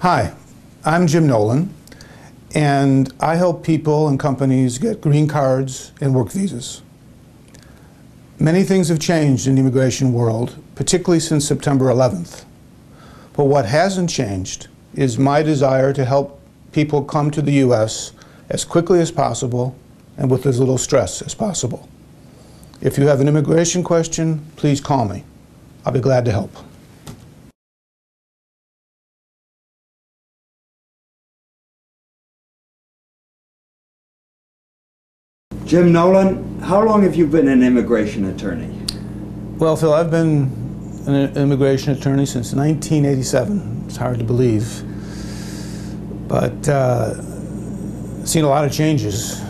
Hi, I'm Jim Nolan, and I help people and companies get green cards and work visas. Many things have changed in the immigration world, particularly since September 11th. But what hasn't changed is my desire to help people come to the U.S. as quickly as possible and with as little stress as possible. If you have an immigration question, please call me. I'll be glad to help. Jim Nolan, how long have you been an immigration attorney? Well, Phil, I've been an immigration attorney since 1987. It's hard to believe. But seen a lot of changes.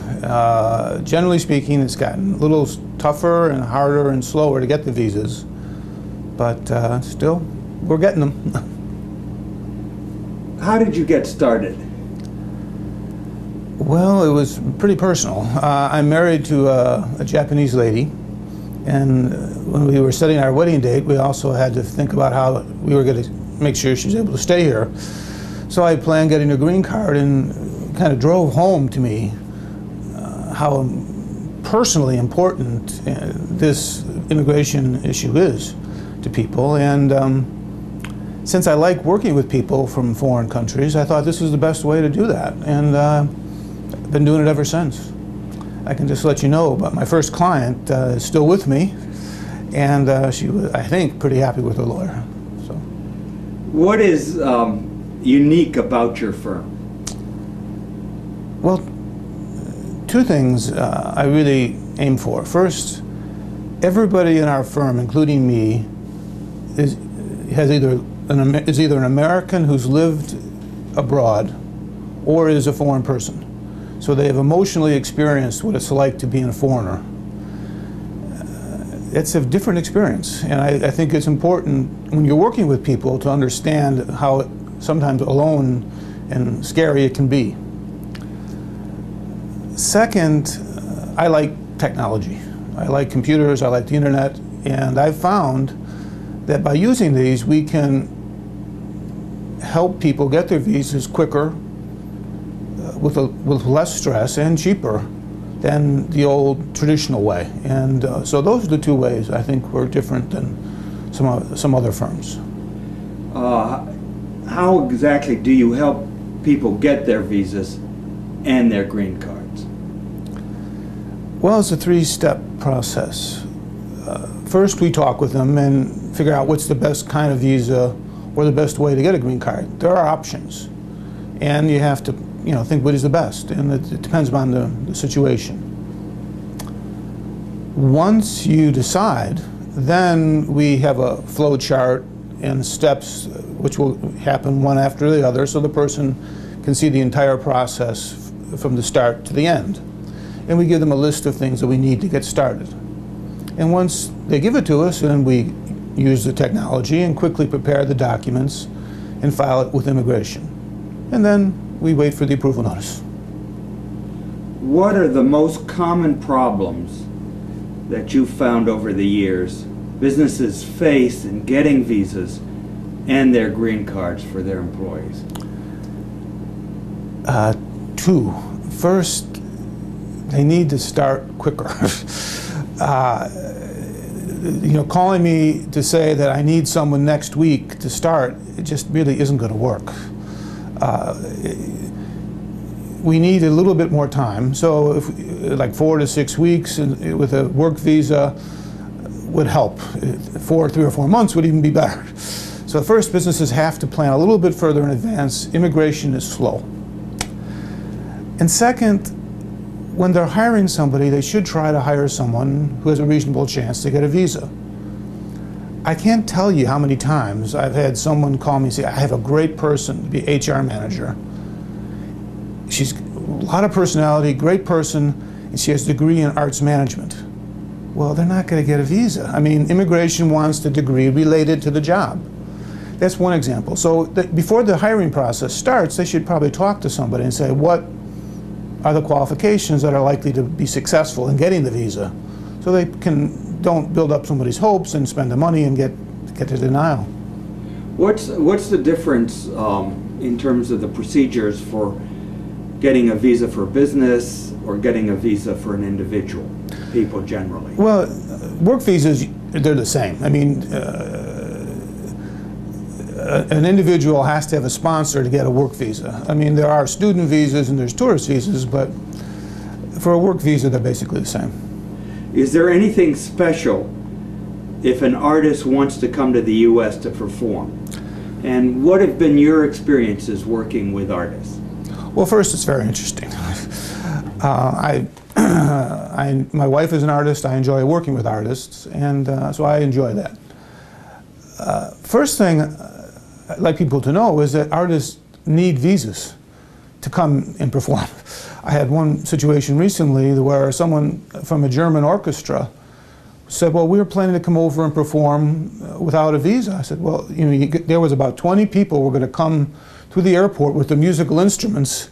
Generally speaking, it's gotten a little tougher and harder and slower to get the visas. But still, we're getting them. How did you get started? Well, it was pretty personal. I'm married to a Japanese lady, and when we were setting our wedding date, we also had to think about how we were going to make sure she was able to stay here. So I planned getting a green card, and kind of drove home to me how personally important this immigration issue is to people. And since I like working with people from foreign countries, I thought this was the best way to do that. And I've been doing it ever since. I can just let you know, but my first client is still with me, and she was, I think, pretty happy with her lawyer. So, what is unique about your firm? Well, two things I really aim for. First, everybody in our firm, including me, is either an American who's lived abroad or is a foreign person. So they have emotionally experienced what it's like to be a foreigner. It's a different experience, and I think it's important when you're working with people to understand how sometimes alone and scary it can be. Second, I like technology. I like computers, I like the internet, and I've found that by using these we can help people get their visas quicker, with less stress and cheaper than the old traditional way. And so those are the two ways I think we're different than some other firms. How exactly do you help people get their visas and their green cards? Well, it's a three-step process. First, we talk with them and figure out what's the best kind of visa or the best way to get a green card. There are options, and you have to think what is the best, and it depends on the situation. Once you decide, then we have a flow chart and steps which will happen one after the other, so the person can see the entire process from the start to the end. And we give them a list of things that we need to get started. And once they give it to us, then we use the technology and quickly prepare the documents and file it with immigration. And then we wait for the approval notice. What are the most common problems that you've found over the years businesses face in getting visas and their green cards for their employees? Two. First, they need to start quicker. Calling me to say that I need someone next week to start, it just really isn't going to work. We need a little bit more time, so like 4 to 6 weeks with a work visa would help. 3 or 4 months would even be better. So first, businesses have to plan a little bit further in advance. Immigration is slow. And second, when they're hiring somebody, they should try to hire someone who has a reasonable chance to get a visa. I can't tell you how many times I've had someone call me and say, I have a great person to be HR manager. She's a lot of personality, great person, and she has a degree in arts management. Well, they're not going to get a visa. I mean, immigration wants the degree related to the job. That's one example. So before the hiring process starts, they should probably talk to somebody and say, what are the qualifications that are likely to be successful in getting the visa? So they don't build up somebody's hopes and spend the money and get to denial. What's the difference in terms of the procedures for getting a visa for business or getting a visa for an individual, people generally? Well, work visas, they're the same. I mean, an individual has to have a sponsor to get a work visa. I mean, there are student visas and there's tourist visas, but for a work visa, they're basically the same. Is there anything special if an artist wants to come to the U.S. to perform? And what have been your experiences working with artists? Well, first, it's very interesting. My wife is an artist. I enjoy working with artists, and so I enjoy that. First thing I'd like people to know is that artists need visas to come and perform. I had one situation recently where someone from a German orchestra said, well, we were planning to come over and perform without a visa. I said, well, you know, there was about 20 people who were going to come to the airport with the musical instruments.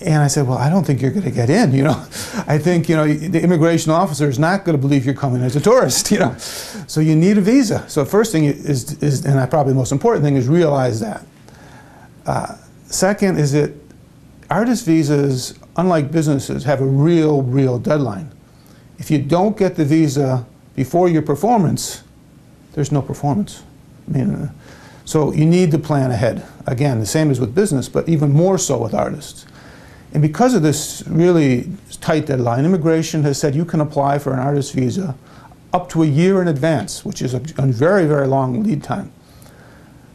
And I said, well, I don't think you're going to get in, you know. I think, you know, the immigration officer is not going to believe you're coming as a tourist, you know. So you need a visa. So first thing is and probably the most important thing, is realize that. Second is that artist visas, unlike businesses, have a real deadline. If you don't get the visa before your performance, there's no performance. I mean, so you need to plan ahead. Again, the same as with business, but even more so with artists. And because of this really tight deadline, immigration has said you can apply for an artist visa up to a year in advance, which is a very long lead time.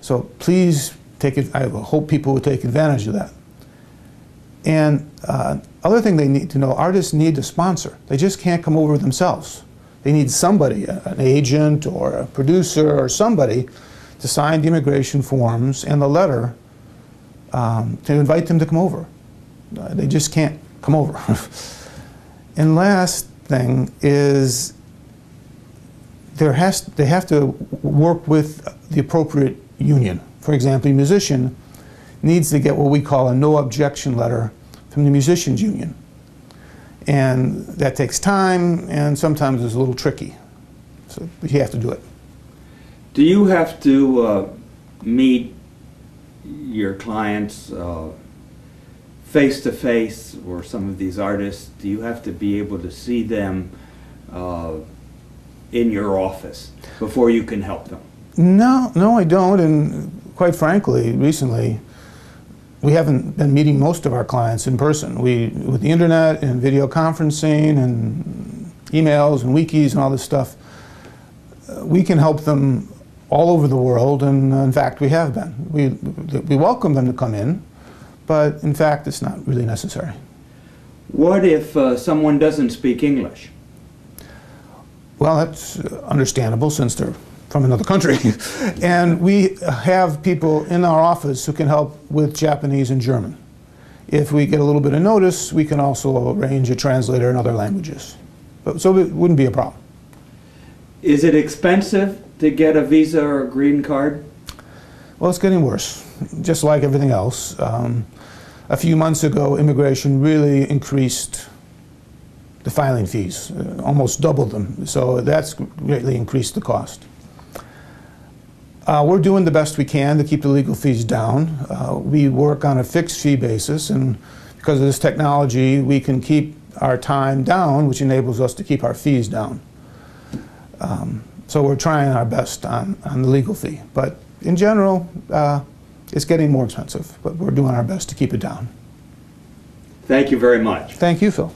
So please take it. I hope people will take advantage of that. And other thing they need to know, artists need a sponsor. They just can't come over themselves. They need somebody, an agent or a producer or somebody, to sign the immigration forms and the letter to invite them to come over. They just can't come over. And last thing is they have to work with the appropriate union. For example, a musician needs to get what we call a no objection letter from the musicians union. And that takes time, and sometimes it's a little tricky. So you have to do it. Do you have to meet your clients face to face, or some of these artists? Do you have to be able to see them in your office before you can help them? No, I don't. And quite frankly, recently, we haven't been meeting most of our clients in person. With the internet and video conferencing and emails and wikis and all this stuff, we can help them all over the world, and in fact we have been. We welcome them to come in, but in fact it's not really necessary. What if someone doesn't speak English? Well, that's understandable since they're from another country. And we have people in our office who can help with Japanese and German. If we get a little bit of notice, we can also arrange a translator in other languages. So it wouldn't be a problem. Is it expensive to get a visa or a green card? Well, it's getting worse, just like everything else. A few months ago, immigration really increased the filing fees, almost doubled them. So that's greatly increased the cost. We're doing the best we can to keep the legal fees down. We work on a fixed fee basis, and because of this technology, we can keep our time down, which enables us to keep our fees down. So we're trying our best on the legal fee. But in general, it's getting more expensive, but we're doing our best to keep it down. Thank you very much. Thank you, Phil.